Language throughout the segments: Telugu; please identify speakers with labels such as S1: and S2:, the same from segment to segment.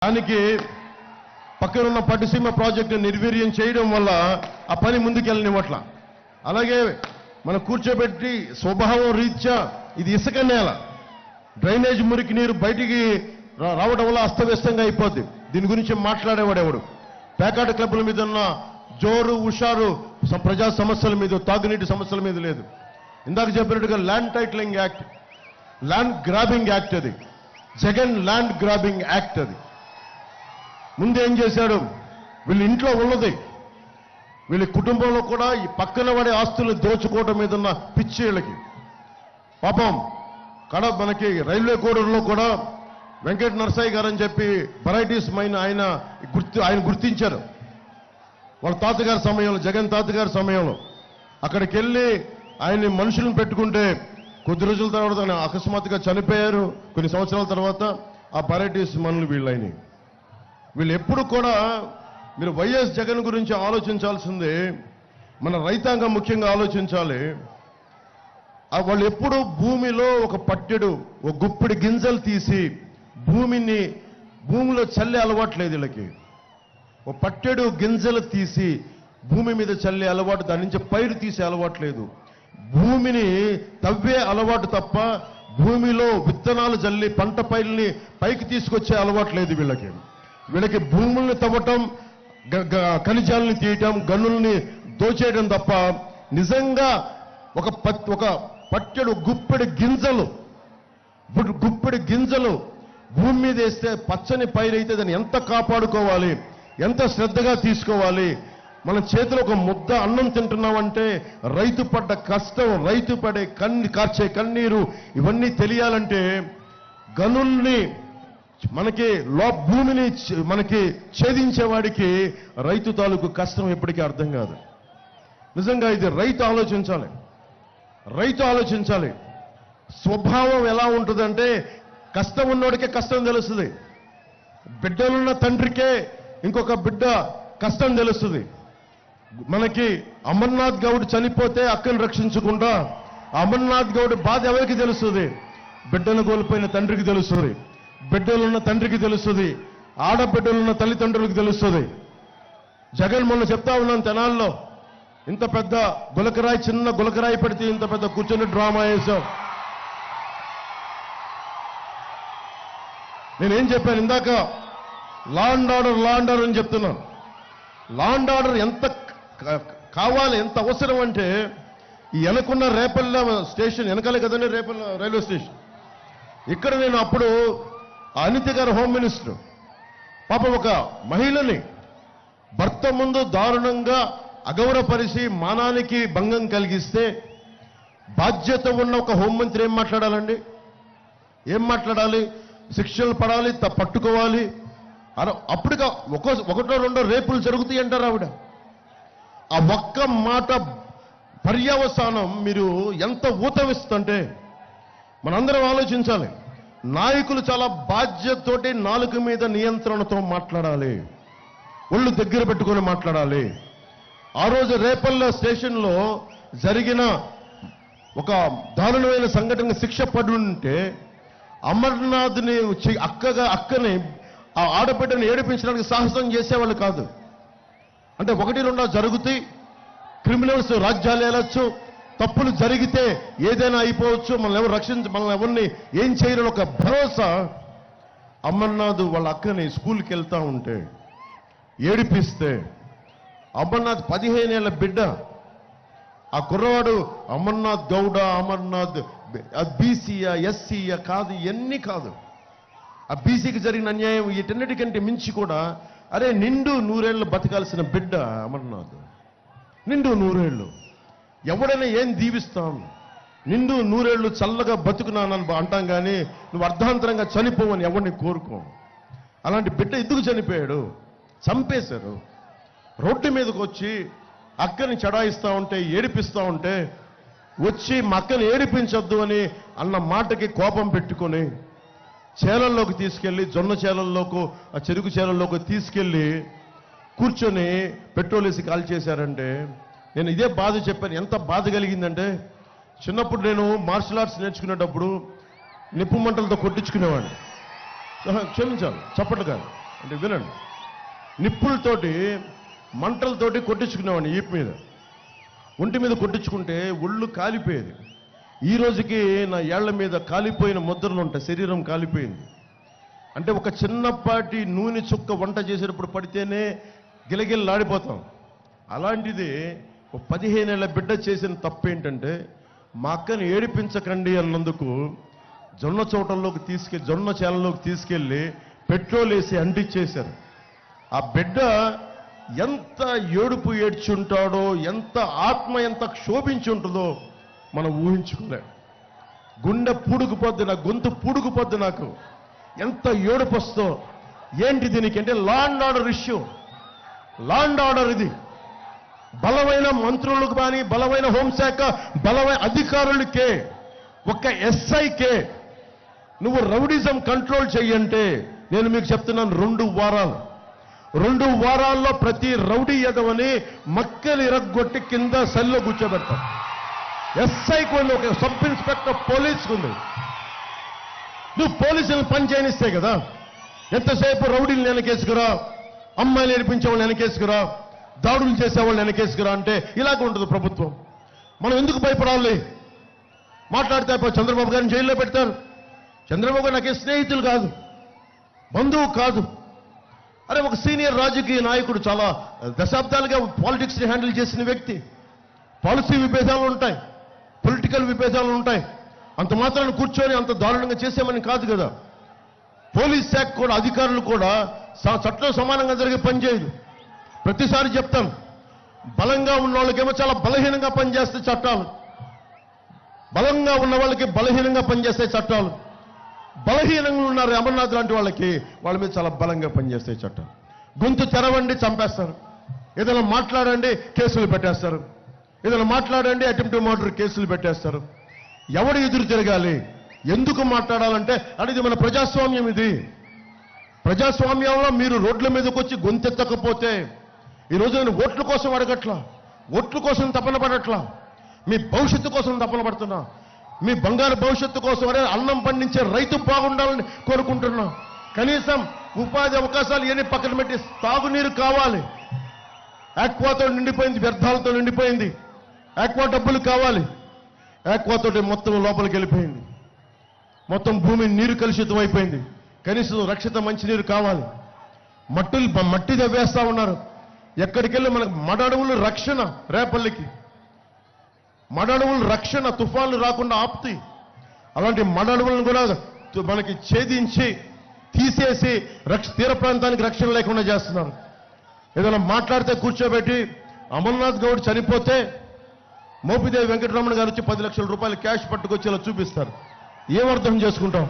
S1: దానికి పక్కనున్న పట్టిసీమ ప్రాజెక్టు నిర్వీర్యం చేయడం వల్ల ఆ పని ముందుకెళ్ళనివ్వట్ల. అలాగే మనం కూర్చోబెట్టి స్వభావం రీత్యా ఇది ఇసుక నేల, డ్రైనేజ్ మురికి నీరు బయటికి రావడం వల్ల అస్తవ్యస్తంగా అయిపోద్ది. దీని గురించి మాట్లాడేవాడు ఎవడు? పేకాట క్లబ్ల మీద ఉన్న జోరు హుషారు ప్రజా సమస్యల మీద, తాగునీటి సమస్యల మీద లేదు. ఇందాక చెప్పినట్టుగా land titling act, land grabbing act, అది జగన్ ల్యాండ్ గ్రాబింగ్ యాక్ట్. అది ముందేం చేశాడు? వీళ్ళ ఇంట్లో ఉన్నది, వీళ్ళ కుటుంబంలో కూడా ఈ పక్కన పడే ఆస్తులను దోచుకోవడం మీద ఉన్న పిచ్చి వీళ్ళకి. పాపం మనకి రైల్వే కోడూరులో కూడా వెంకట నరసయ్య గారు అని చెప్పి వెరైటీస్ మైన ఆయన గుర్తించారు. వాళ్ళ తాతగారి సమయంలో, జగన్ తాతగారి సమయంలో అక్కడికి వెళ్ళి ఆయన్ని మనుషులను పెట్టుకుంటే కొద్ది రోజుల తర్వాత ఆయన అకస్మాత్తుగా చనిపోయారు. కొన్ని సంవత్సరాల తర్వాత ఆ వెరైటీస్ మనులు వీళ్ళని. వీళ్ళు ఎప్పుడు కూడా మీరు వైఎస్ జగన్ గురించి ఆలోచించాల్సిందే, మన రైతాంగం ముఖ్యంగా ఆలోచించాలి. వాళ్ళు ఎప్పుడు భూమిలో ఒక పట్టెడు, ఒక గుప్పిడి గింజలు తీసి భూమిలో చల్లే అలవాట్లేదు వీళ్ళకి. ఒక పట్టెడు గింజలు తీసి భూమి మీద చల్లే అలవాటు, దాని నుంచి పైరు తీసే అలవాట్లేదు. భూమిని తవ్వే అలవాటు తప్ప భూమిలో విత్తనాలు జల్లి పంట పైరుని పైకి తీసుకొచ్చే అలవాట్లేదు వీళ్ళకి. వీళ్ళకి భూముల్ని తవ్వటం, ఖనిజాలని తీయటం, గనుల్ని దోచేయడం తప్ప నిజంగా ఒక పట్టెడు గుప్పెడి గింజలు భూమి మీద వేస్తే పచ్చని పైరైతే దాన్ని ఎంత కాపాడుకోవాలి, ఎంత శ్రద్ధగా తీసుకోవాలి. మన చేతిలో ఒక ముద్ద అన్నం తింటున్నామంటే రైతు పడ్డ కష్టం, రైతు పడే కార్చే కన్నీరు, ఇవన్నీ తెలియాలంటే గనుల్ని భూమిని మనకి ఛేదించేవాడికి రైతు తాలూకు కష్టం ఎప్పటికీ అర్థం కాదు. నిజంగా ఇది రైతు ఆలోచించాలి. స్వభావం ఎలా ఉంటుందంటే కష్టం ఉన్నోడికే కష్టం తెలుస్తుంది. బిడ్డలున్న తండ్రికే ఇంకొక బిడ్డ కష్టం తెలుస్తుంది. మనకి అమర్నాథ్ గౌడ్ చనిపోతే అక్కను రక్షించకుండా అమర్నాథ్ గౌడ్ బాధ ఎవరికి తెలుస్తుంది? బిడ్డను కోల్పోయిన తండ్రికి తెలుస్తుంది, బిడ్డలున్న తండ్రికి తెలుస్తుంది, ఆడబిడ్డలున్న తల్లిదండ్రులకు తెలుస్తుంది. జగన్ మొన్న చెప్తా ఉన్నాను, తెనాల్లో ఇంత పెద్ద గులకరాయి, చిన్న గులకరాయి పెడితే ఇంత పెద్ద కూర్చొని డ్రామా వేశాం. నేనేం చెప్పాను ఇందాక? లా అండ్ ఆర్డర్ అని చెప్తున్నాను. లా అండ్ ఆర్డర్ ఎంత కావాలి, ఎంత అవసరం అంటే ఈ వెనకున్న రేపల్ల స్టేషన్ వెనకాలే కదండి, రేపల్ల రైల్వే స్టేషన్. ఇక్కడ నేను అప్పుడు అనిత గారు హోమ్ మినిస్టర్, పాపం ఒక మహిళని భర్త ముందు దారుణంగా అగౌరవపరిచి మానానికి భంగం కలిగిస్తే బాధ్యత ఉన్న ఒక హోంమంత్రి ఏం మాట్లాడాలండి? ఏం మాట్లాడాలి? శిక్షలు పడాలి, పట్టుకోవాలి. అప్పటిగా ఒకటో రెండో రేపులు జరుగుతాయి అంటారు ఆవిడ. ఆ ఒక్క మాట పర్యవసానం మీరు ఎంత ఊతమిస్తుంటే మనందరం ఆలోచించాలి. నాయకులు చాలా బాధ్యతతోటి నాలుక మీద నియంత్రణతో మాట్లాడాలి, ఒళ్ళు దగ్గర పెట్టుకొని మాట్లాడాలి. ఆ రోజు రేపల్ల స్టేషన్లో జరిగిన ఒక దారుణమైన సంఘటన శిక్ష పడి ఉంటే అమర్నాథ్ని అక్కని ఆ ఆడబిడ్డని ఏడిపించడానికి సాహసం చేసేవాళ్ళు కాదు. అంటే ఒకటి రెండో జరుగుతాయి, క్రిమినల్స్ రాజ్యాలు ఏలొచ్చు, తప్పులు జరిగితే ఏదైనా అయిపోవచ్చు, మనల్ని ఎవరిని ఏం చేయలేని ఒక భరోసా. అమర్నాథ్ వాళ్ళ అక్కని స్కూల్కి వెళ్తా ఉంటే ఏడిపిస్తే, అమర్నాథ్ 15 ఏళ్ల బిడ్డ, ఆ కుర్రవాడు అమర్నాథ్ గౌడ, అమర్నాథ్ బీసీయా ఎస్సీయా కాదు, ఇవన్నీ కాదు. ఆ బీసీకి జరిగిన అన్యాయం వీటన్నిటికంటే మించి కూడా, అరే నిండు 100 ఏళ్ళు బతకాల్సిన బిడ్డ అమర్నాథ్, నిండు 100 ఏళ్ళు. ఎవడైనా ఏం దీవిస్తాం? నిండు 100 ఏళ్ళు చల్లగా బతుకున్నానని అంటాం కానీ నువ్వు అర్ధాంతరంగా చనిపోవని ఎవరిని కోరుకోం. అలాంటి బిడ్డ ఎందుకు చనిపోయాడు? చంపేశారు. రోడ్డు మీదకి వచ్చి అక్కని చడాయిస్తూ ఉంటే, ఏడిపిస్తూ ఉంటే వచ్చి మా అక్కని ఏడిపించొద్దు అని అన్న మాటకి కోపం పెట్టుకొని చేలల్లోకి తీసుకెళ్ళి, జొన్న చేలల్లోకి, ఆ చెరుకు చేలల్లోకి తీసుకెళ్ళి కూర్చొని పెట్రోల్ వేసి కాల్ చేశారంటే నేను ఇదే బాధ చెప్పాను. ఎంత బాధ కలిగిందంటే, చిన్నప్పుడు నేను మార్షల్ ఆర్ట్స్ నేర్చుకునేటప్పుడు నిప్పు మంటలతో కొట్టించుకునేవాడిని. క్షమించాలి, చప్పట్లు కాదు, అంటే వినండి, నిప్పులతోటి మంటలతోటి కొట్టించుకునేవాడిని ఈపు మీద, ఒంటి మీద కొట్టించుకుంటే ఒళ్ళు కాలిపోయేది. ఈ రోజుకి నా ఏళ్ల మీద కాలిపోయిన ముద్రలు ఉంటాయి, శరీరం కాలిపోయింది. అంటే ఒక చిన్నపాటి నూనె చుక్క వంట చేసేటప్పుడు పడితేనే గిలగిల్లాడిపోతాం. అలాంటిది ఒక 15 ఏళ్ల బిడ్డ చేసిన తప్పు ఏంటంటే, మా అక్కని ఏడిపించకండి అన్నందుకు జొన్న చేలలోకి తీసుకెళ్ళి పెట్రోల్ వేసి అంటించేశారు. ఆ బిడ్డ ఎంత ఏడుపు ఏడ్చుంటాడో, ఎంత ఆత్మ ఎంత క్షోభించి ఉంటుందో మనం ఊహించుకోలేం. గుండె పూడుకుపోద్ది, నా గొంతు పూడుకుపోద్ది, నాకు ఎంత ఏడుపు వస్తో. ఏంటి దీనికి అంటే law and order issue. Law and order ఇది. బలమైన మంత్రులకు కానీ, బలమైన హోంశాఖ బలమైన అధికారులకే, ఒక్క ఎస్ఐకే నువ్వు రౌడిజం కంట్రోల్ చెయ్యంటే నేను మీకు చెప్తున్నాను, 2 వారాల్లో ప్రతి రౌడీ ఎదవని మక్కలు ఇరగ్గొట్టి కింద సెల్లో కూర్చోబెడతాం. ఎస్ఐకి ఉంది, ఒక సబ్ ఇన్స్పెక్టర్ పోలీసుకు ఉంది. నువ్వు పోలీసులను పని చేయనిస్తే కదా. ఎంతసేపు రౌడీలు వెనకేసుకురా, అమ్మాయిలు నేర్పించేవాళ్ళు వెనకేసుకురా, దాడులు చేసేవాళ్ళు వెనకేసుకురా అంటే ఇలాగ ఉంటుంది ప్రభుత్వం. మనం ఎందుకు భయపడాలి? మాట్లాడితే చంద్రబాబు గారిని జైల్లో పెడతారు. చంద్రబాబు గారు నాకే స్నేహితులు కాదు, బంధువు కాదు. అరే, ఒక సీనియర్ రాజకీయ నాయకుడు, చాలా దశాబ్దాలుగా పాలిటిక్స్ని హ్యాండిల్ చేసిన వ్యక్తి. పాలసీ విభేదాలు ఉంటాయి, పొలిటికల్ విభేదాలు ఉంటాయి. అంత మాత్రాన్ని కూర్చొని అంత దారుణంగా చేసేమని కాదు కదా. పోలీస్ శాఖ కూడా, అధికారులు కూడా చట్టం సమానంగా జరిగే పని చేయదు. ప్రతిసారి చెప్తాను, బలంగా ఉన్న వాళ్ళకేమో చాలా బలహీనంగా పనిచేస్తే చట్టాలు, బలంగా ఉన్న వాళ్ళకి బలహీనంగా పనిచేస్తే చట్టాలు. బలహీనంగా ఉన్నారు అమర్నాథ్ లాంటి వాళ్ళ మీద చాలా బలంగా పనిచేస్తాయి చట్టాలు. గొంతు తెరవండి చంపేస్తారు, ఏదైనా మాట్లాడండి కేసులు పెట్టేస్తారు, ఏదైనా మాట్లాడండి అటెంప్ట్ మర్డర్ కేసులు పెట్టేస్తారు. ఎవడు ఎదురు తిరగాలి? ఎందుకు మాట్లాడాలంటే ఇది మన ప్రజాస్వామ్యం. ఇది ప్రజాస్వామ్యంలో మీరు రోడ్ల మీదకి వచ్చి గొంతెత్తకపోతే, ఈరోజు నేను ఓట్ల కోసం అడగట్లా, ఓట్ల కోసం తపన పడట్లా, మీ భవిష్యత్తు కోసం తపన పడుతున్నా. మీ బంగారు భవిష్యత్తు కోసం అన్నం పండించే రైతు బాగుండాలని కోరుకుంటున్నా. కనీసం ఉపాధి అవకాశాలు ఏమి పక్కన పెట్టి తాగునీరు కావాలి. ఆక్వాతో నిండిపోయింది, వ్యర్థాలతో నిండిపోయింది. ఆక్వా డబ్బులు కావాలి. ఆక్వాతోటి మొత్తం లోపలికి వెళ్ళిపోయింది. మొత్తం భూమి నీరు కలుషితం అయిపోయింది. కనీసం రక్షిత మంచినీరు కావాలి. మట్టి దవ్వేస్తా ఉన్నారు. ఎక్కడికెళ్ళి మనకు మడడవులు రక్షణ, రేపల్లికి మడడవులు రక్షణ, తుఫాన్లు రాకుండా ఆపుతాయి. అలాంటి మడడవులను కూడా మనకి ఛేదించి తీసేసి తీర ప్రాంతానికి రక్షణ లేకుండా చేస్తున్నారు. ఏదైనా మాట్లాడితే కూర్చోబెట్టి, అమర్నాథ్ గౌడ్ చనిపోతే మోపిదేవి వెంకటరమణ గారు వచ్చి 10 లక్షల రూపాయలు క్యాష్ పట్టుకొచ్చేలా చూపిస్తారు. ఏమర్థం చేసుకుంటాం?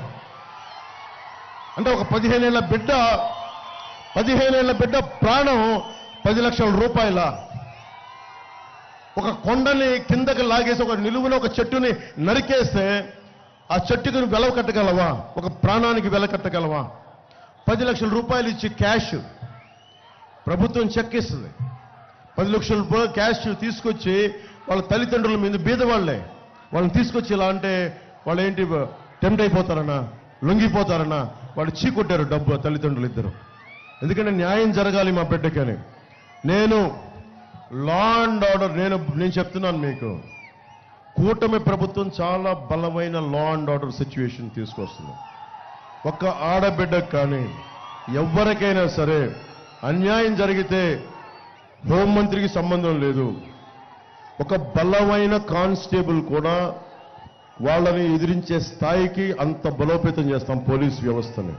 S1: అంటే ఒక 15 ఏళ్ల బిడ్డ ప్రాణం 10 లక్షల రూపాయల. ఒక కొండని కిందకి లాగేసి ఒక నిలువున ఒక చెట్టుని నరికేస్తే ఆ చెట్టుకు వెల కట్టగలవా? ఒక ప్రాణానికి వెల కట్టగలవా? 10 లక్షల రూపాయలు ఇచ్చి క్యాష్ ప్రభుత్వం చెక్ ఇస్తుంది. 10 లక్షల రూపాయలు క్యాష్ తీసుకొచ్చి వాళ్ళ తల్లిదండ్రుల మీద, బీదవాళ్లే, వాళ్ళని తీసుకొచ్చి ఇలా అంటే వాళ్ళు ఏంటి టెంప్ట్ అయిపోతారన్నా, లొంగిపోతారన్నా వాళ్ళు చీకొట్టారు డబ్బు తల్లిదండ్రులు ఇద్దరు. ఎందుకంటే న్యాయం జరగాలి మా బిడ్డకని. నేను లా అండ్ ఆర్డర్, నేను చెప్తున్నాను మీకు, కూటమి ప్రభుత్వం చాలా బలమైన లా అండ్ ఆర్డర్ సిచ్యువేషన్ తీసుకొస్తుంది. ఒక్క ఆడబిడ్డకు కానీ ఎవరికైనా సరే అన్యాయం జరిగితే హోంమంత్రికి సంబంధం లేదు. ఒక బలమైన కానిస్టేబుల్ కూడా వాళ్ళని ఎదిరించే స్థాయికి అంత బలోపేతం చేస్తాం పోలీస్ వ్యవస్థని.